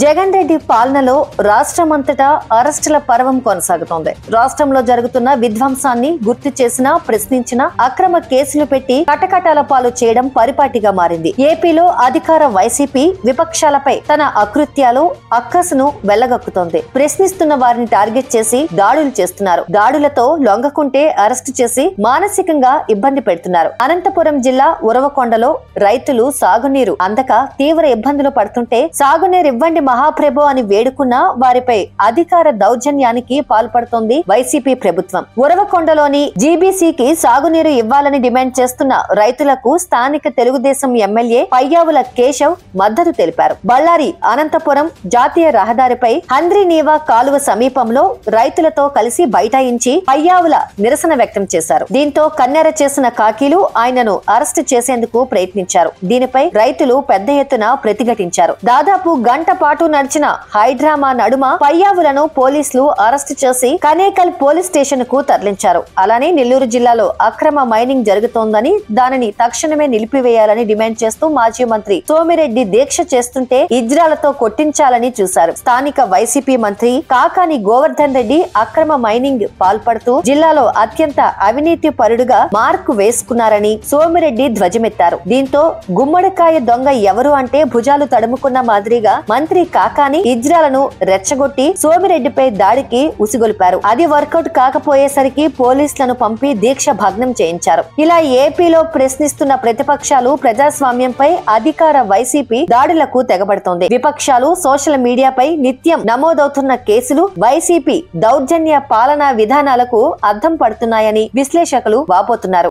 జగన్ రెడ్డి పాలనలో రాష్ట్రమంతటా అరెస్టుల పర్వం కొనసాగుతోంది. రాష్ట్రంలో జరుగుతున్న విధ్వంసాన్ని గుర్తు చేసినా ప్రశ్నించినా అక్రమ కేసులు పెట్టి కటకటాల పాలు చేయడం పరిపాటిగా మారింది. ఏపీలో అధికార వైసీపీ విపక్షాలపై తన అకృత్యాలు అక్కసును వెళ్లగక్కుతోంది. ప్రశ్నిస్తున్న వారిని టార్గెట్ చేసి దాడులు చేస్తున్నారు. దాడులతో లొంగకుంటే అరెస్టు చేసి మానసికంగా ఇబ్బంది పెడుతున్నారు. అనంతపురం జిల్లా ఉరవకొండలో రైతులు సాగునీరు అందక తీవ్ర ఇబ్బందులు పడుతుంటే సాగునీరు ఇవ్వండి మహాప్రభు అని వేడుకున్న వారిపై అధికార దౌర్జన్యానికి పాల్పడుతోంది వైసీపీ ప్రభుత్వం. ఉరవకొండలోని జీబీసీకి సాగునీరు ఇవ్వాలని డిమాండ్ చేస్తున్న రైతులకు స్థానిక తెలుగుదేశం ఎమ్మెల్యే పయ్యావుల కేశవ్ మద్దతు తెలిపారు. బళ్ళారి అనంతపురం జాతీయ రహదారిపై హంద్రీనీవా కాలువ సమీపంలో రైతులతో కలిసి బైఠాయించి పయ్యావుల నిరసన వ్యక్తం చేశారు. దీంతో కన్నెర చేసిన కాకీలు ఆయనను అరెస్టు చేసేందుకు ప్రయత్నించారు. దీనిపై రైతులు పెద్ద ఎత్తున ప్రతిఘటించారు. దాదాపు గంట పాటు నడిచిన హైడ్రామా నడుమ పయ్యావులను పోలీసులు అరెస్టు చేసి కనేకల్ పోలీస్ స్టేషన్ కు తరలించారు. అలానే నెల్లూరు జిల్లాలో అక్రమ మైనింగ్ జరుగుతోందని దానిని తక్షణమే నిలిపివేయాలని డిమాండ్ చేస్తూ మాజీ మంత్రి సోమిరెడ్డి దీక్ష చేస్తుంటే ఇజ్రాలతో కొట్టించాలని చూశారు. స్థానిక వైసీపీ మంత్రి కాకాని గోవర్ధన్ రెడ్డి అక్రమ మైనింగ్ పాల్పడుతూ జిల్లాలో అత్యంత అవినీతి పరుడుగా మార్కు వేసుకున్నారని సోమిరెడ్డి ధ్వజమెత్తారు. దీంతో గుమ్మడికాయ దొంగ ఎవరు అంటే భుజాలు తడుముకున్న మాదిరిగా మంత్రి కాకాని ఇజ్రాలను రెచ్చగొట్టి సోమిరెడ్డిపై దాడికి ఉసిగొల్పారు. అది వర్కౌట్ కాకపోయేసరికి పోలీసులను పంపి దీక్ష భగ్నం చేయించారు. ఇలా ఏపీలో ప్రశ్నిస్తున్న ప్రతిపక్షాలు ప్రజాస్వామ్యంపై అధికార వైసీపీ దాడులకు తెగబడుతోంది. విపక్షాలు సోషల్ మీడియాపై నిత్యం నమోదవుతున్న కేసులు వైసీపీ దౌర్జన్య పాలనా విధానాలకు అద్దం పడుతున్నాయని విశ్లేషకులు వాపోతున్నారు.